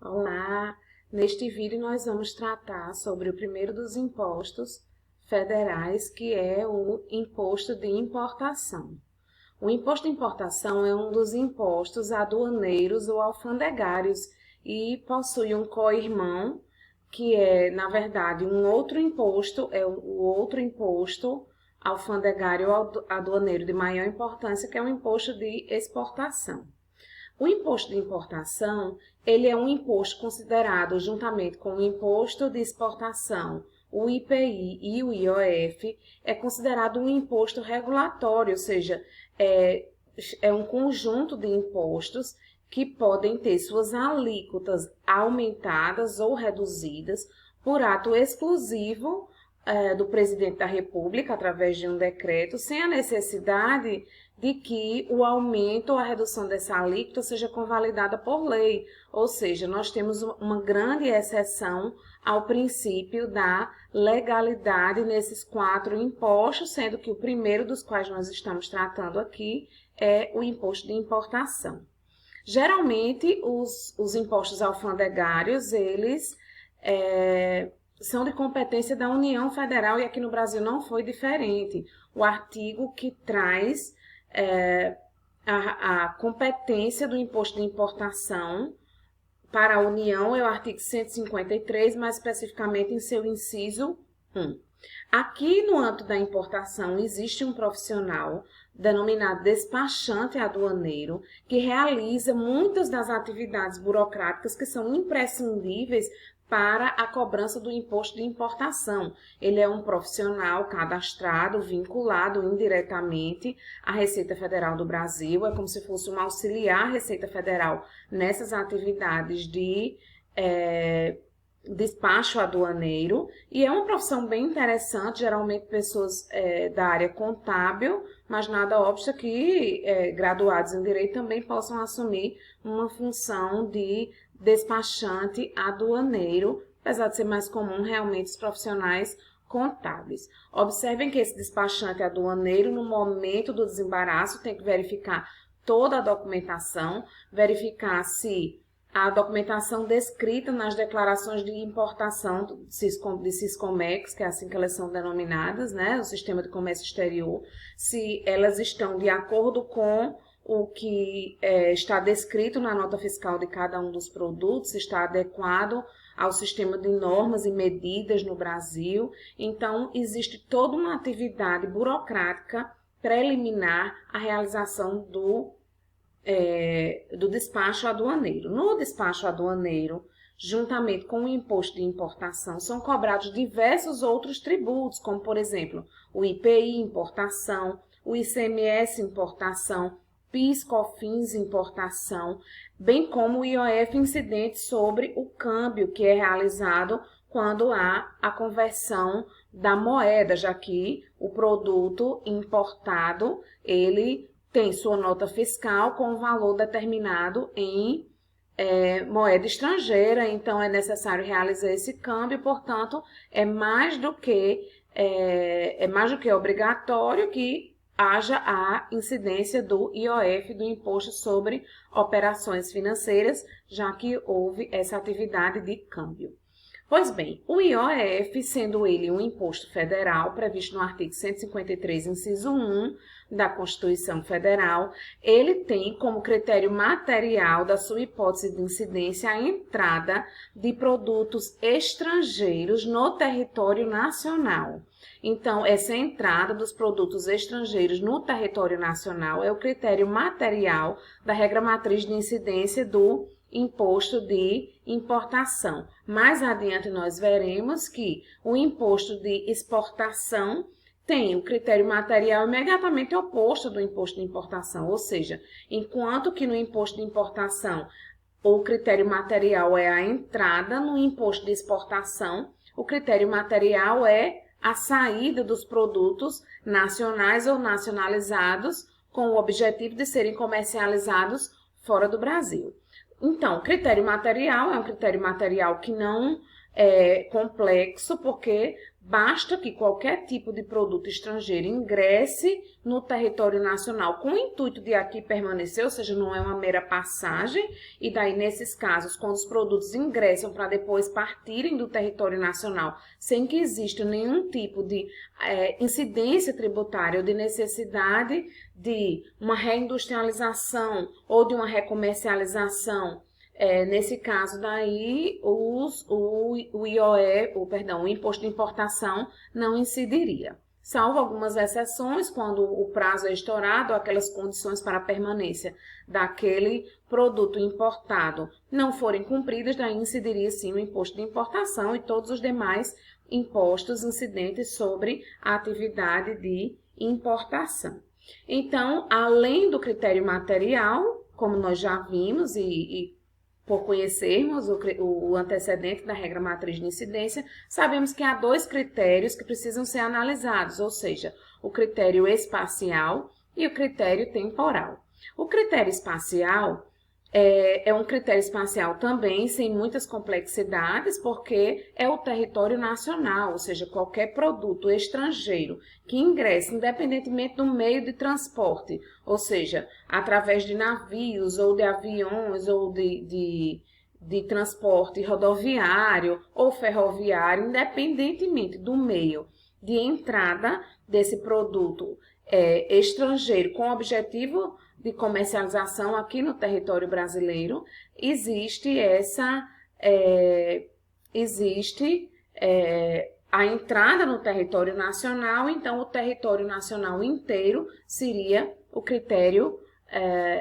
Olá! Neste vídeo nós vamos tratar sobre o primeiro dos impostos federais, que é o imposto de importação. O imposto de importação é um dos impostos aduaneiros ou alfandegários e possui um co-irmão, que é, na verdade, um outro imposto, é o outro imposto alfandegário ou aduaneiro de maior importância, que é o imposto de exportação. O imposto de importação, ele é um imposto considerado, juntamente com o imposto de exportação, o IPI e o IOF, é considerado um imposto regulatório, ou seja, é um conjunto de impostos que podem ter suas alíquotas aumentadas ou reduzidas por ato exclusivo do presidente da República, através de um decreto, sem a necessidade de que o aumento ou a redução dessa alíquota seja convalidada por lei. Ou seja, nós temos uma grande exceção ao princípio da legalidade nesses 4 impostos, sendo que o primeiro dos quais nós estamos tratando aqui é o imposto de importação. Geralmente, os impostos alfandegários, eles são de competência da União Federal e aqui no Brasil não foi diferente. O artigo que traz a competência do imposto de importação para a União é o artigo 153, mais especificamente em seu inciso 1. Aqui no âmbito da importação existe um profissional denominado despachante aduaneiro que realiza muitas das atividades burocráticas que são imprescindíveis para a cobrança do imposto de importação. Ele é um profissional cadastrado, vinculado indiretamente à Receita Federal do Brasil, é como se fosse um auxiliar à Receita Federal nessas atividades de despacho aduaneiro, e é uma profissão bem interessante, geralmente pessoas da área contábil, mas nada obsta que graduados em Direito também possam assumir uma função de despachante aduaneiro, apesar de ser mais comum realmente os profissionais contábeis. Observem que esse despachante aduaneiro, no momento do desembaraço, tem que verificar toda a documentação, verificar se a documentação descrita nas declarações de importação de Siscomex, que é assim que elas são denominadas, né, o Sistema de Comércio Exterior, se elas estão de acordo com o que está descrito na nota fiscal de cada um dos produtos, se está adequado ao sistema de normas e medidas no Brasil. Então, existe toda uma atividade burocrática preliminar à realização do despacho aduaneiro. No despacho aduaneiro, juntamente com o imposto de importação, são cobrados diversos outros tributos, como, por exemplo, o IPI importação, o ICMS importação, PIS, COFINS importação, bem como o IOF incidente sobre o câmbio, que é realizado quando há a conversão da moeda, já que o produto importado, ele tem sua nota fiscal com valor determinado em moeda estrangeira, então é necessário realizar esse câmbio, portanto, é mais do que obrigatório que haja a incidência do IOF, do Imposto sobre Operações Financeiras, já que houve essa atividade de câmbio. Pois bem, o IOF, sendo ele um imposto federal previsto no artigo 153, inciso 1 da Constituição Federal, ele tem como critério material da sua hipótese de incidência a entrada de produtos estrangeiros no território nacional. Então, essa entrada dos produtos estrangeiros no território nacional é o critério material da regra matriz de incidência do imposto de importação. Mais adiante nós veremos que o imposto de exportação tem o critério material imediatamente oposto do imposto de importação, ou seja, enquanto que no imposto de importação o critério material é a entrada, no imposto de exportação o critério material é a saída dos produtos nacionais ou nacionalizados com o objetivo de serem comercializados fora do Brasil. Então, critério material é um critério material que não complexo, porque basta que qualquer tipo de produto estrangeiro ingresse no território nacional com o intuito de aqui permanecer, ou seja, não é uma mera passagem, e daí, nesses casos, quando os produtos ingressam para depois partirem do território nacional, sem que exista nenhum tipo de incidência tributária ou de necessidade de uma reindustrialização ou de uma recomercialização. Nesse caso daí, o Imposto de Importação não incidiria. Salvo algumas exceções, quando o prazo é estourado, aquelas condições para a permanência daquele produto importado não forem cumpridas, daí incidiria sim o Imposto de Importação e todos os demais impostos incidentes sobre a atividade de importação. Então, além do critério material, como nós já vimos e por conhecermos o antecedente da regra matriz de incidência, sabemos que há dois critérios que precisam ser analisados, ou seja, o critério espacial e o critério temporal. O critério espacial é um critério espacial também sem muitas complexidades, porque é o território nacional, ou seja, qualquer produto estrangeiro que ingresse, independentemente do meio de transporte, ou seja, através de navios ou de aviões ou de transporte rodoviário ou ferroviário, independentemente do meio de entrada desse produto estrangeiro com o objetivo de comercialização aqui no território brasileiro, existe a entrada no território nacional, então o território nacional inteiro seria o critério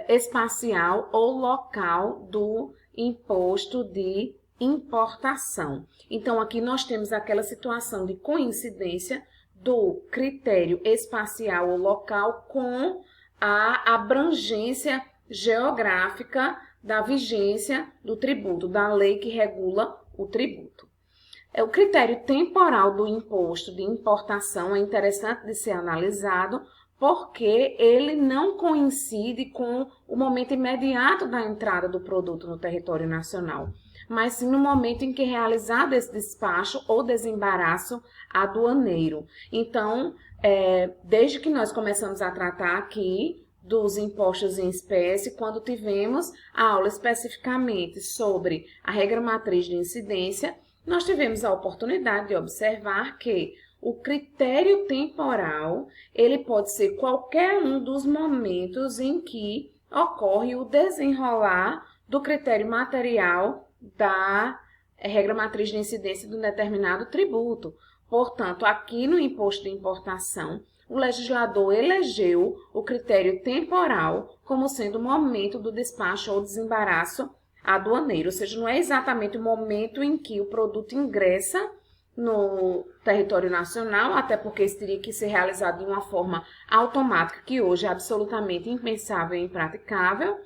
espacial ou local do imposto de importação. Então, aqui nós temos aquela situação de coincidência do critério espacial ou local com a abrangência geográfica da vigência do tributo, da lei que regula o tributo. O critério temporal do imposto de importação é interessante de ser analisado porque ele não coincide com o momento imediato da entrada do produto no território nacional, mas sim no momento em que é realizado esse despacho ou desembaraço aduaneiro. Então, desde que nós começamos a tratar aqui dos impostos em espécie, quando tivemos a aula especificamente sobre a regra matriz de incidência, nós tivemos a oportunidade de observar que o critério temporal, ele pode ser qualquer um dos momentos em que ocorre o desenrolar do critério material da regra matriz de incidência de um determinado tributo. Portanto, aqui no imposto de importação, o legislador elegeu o critério temporal como sendo o momento do despacho ou desembaraço aduaneiro, ou seja, não é exatamente o momento em que o produto ingressa no território nacional, até porque isso teria que ser realizado de uma forma automática, que hoje é absolutamente impensável e impraticável.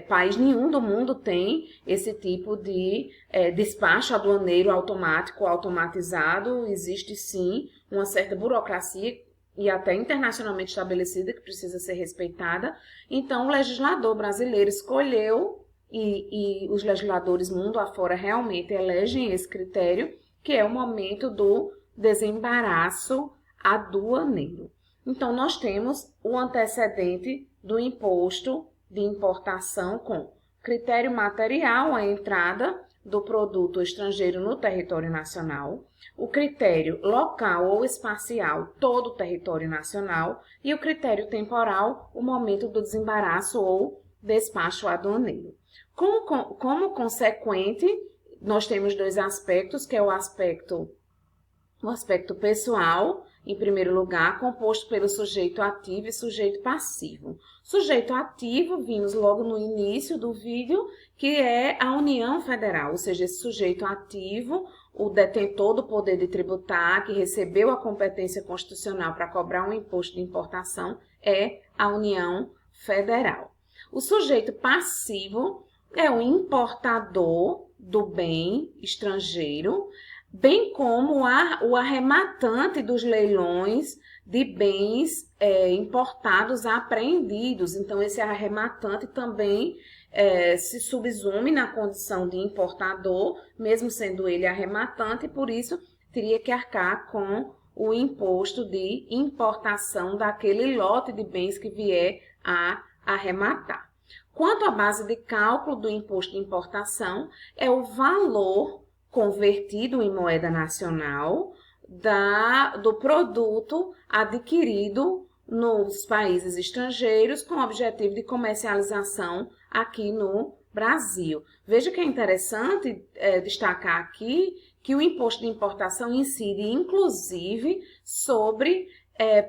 País nenhum do mundo tem esse tipo de despacho aduaneiro automático, automatizado. Existe sim uma certa burocracia e até internacionalmente estabelecida que precisa ser respeitada. Então, o legislador brasileiro escolheu, e os legisladores mundo afora realmente elegem esse critério, que é o momento do desembaraço aduaneiro. Então, nós temos o antecedente do imposto de importação com critério material, a entrada do produto estrangeiro no território nacional, o critério local ou espacial, todo o território nacional, e o critério temporal, o momento do desembaraço ou despacho aduaneiro. Como consequente, nós temos dois aspectos, que é o aspecto pessoal, em primeiro lugar, composto pelo sujeito ativo e sujeito passivo. Sujeito ativo, vimos logo no início do vídeo, que é a União Federal, ou seja, esse sujeito ativo, o detentor do poder de tributar, que recebeu a competência constitucional para cobrar um imposto de importação, é a União Federal. O sujeito passivo é o importador do bem estrangeiro, bem como o arrematante dos leilões de bens importados apreendidos. Então, esse arrematante também se subsume na condição de importador, mesmo sendo ele arrematante, e por isso teria que arcar com o imposto de importação daquele lote de bens que vier a arrematar. Quanto à base de cálculo do imposto de importação, é o valor convertido em moeda nacional do produto adquirido nos países estrangeiros com o objetivo de comercialização aqui no Brasil. Veja que é interessante destacar aqui que o imposto de importação incide, inclusive, sobre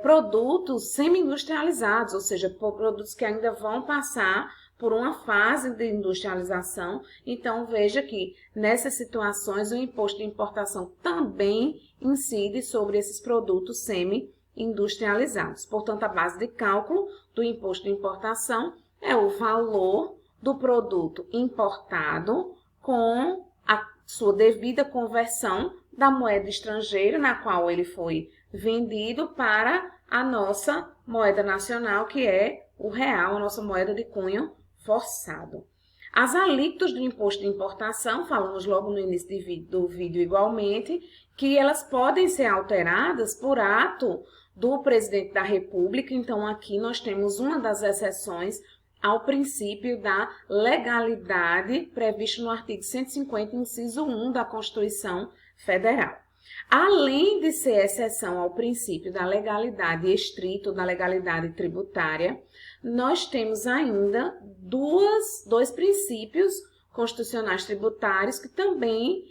produtos semi-industrializados, ou seja, produtos que ainda vão passar por uma fase de industrialização. Então, veja que nessas situações o imposto de importação também incide sobre esses produtos semi-industrializados. Portanto, a base de cálculo do imposto de importação é o valor do produto importado com a sua devida conversão da moeda estrangeira na qual ele foi vendido para a nossa moeda nacional, que é o real, a nossa moeda de cunho forçado. As alíquotas do imposto de importação, falamos logo no início do vídeo igualmente, que elas podem ser alteradas por ato do presidente da República. Então, aqui nós temos uma das exceções ao princípio da legalidade previsto no artigo 150, inciso 1 da Constituição Federal. Além de ser exceção ao princípio da legalidade estrita, da legalidade tributária, nós temos ainda dois princípios constitucionais tributários que também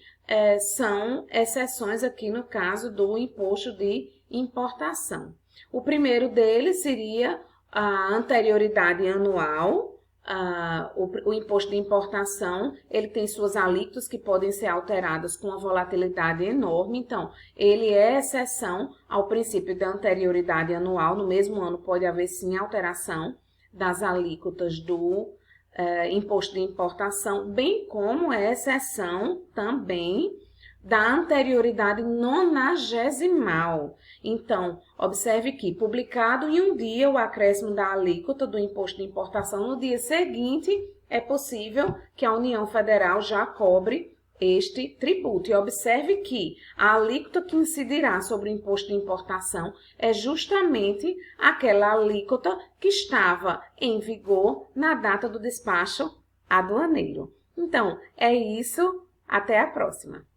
são exceções aqui no caso do imposto de importação. O primeiro deles seria a anterioridade anual. O imposto de importação, ele tem suas alíquotas que podem ser alteradas com uma volatilidade enorme, então ele é exceção ao princípio da anterioridade anual. No mesmo ano pode haver sim alteração das alíquotas do imposto de importação, bem como é exceção também da anterioridade nonagesimal. Então, observe que, publicado em um dia o acréscimo da alíquota do imposto de importação, no dia seguinte é possível que a União Federal já cobre este tributo. E observe que a alíquota que incidirá sobre o imposto de importação é justamente aquela alíquota que estava em vigor na data do despacho aduaneiro. Então, é isso. Até a próxima!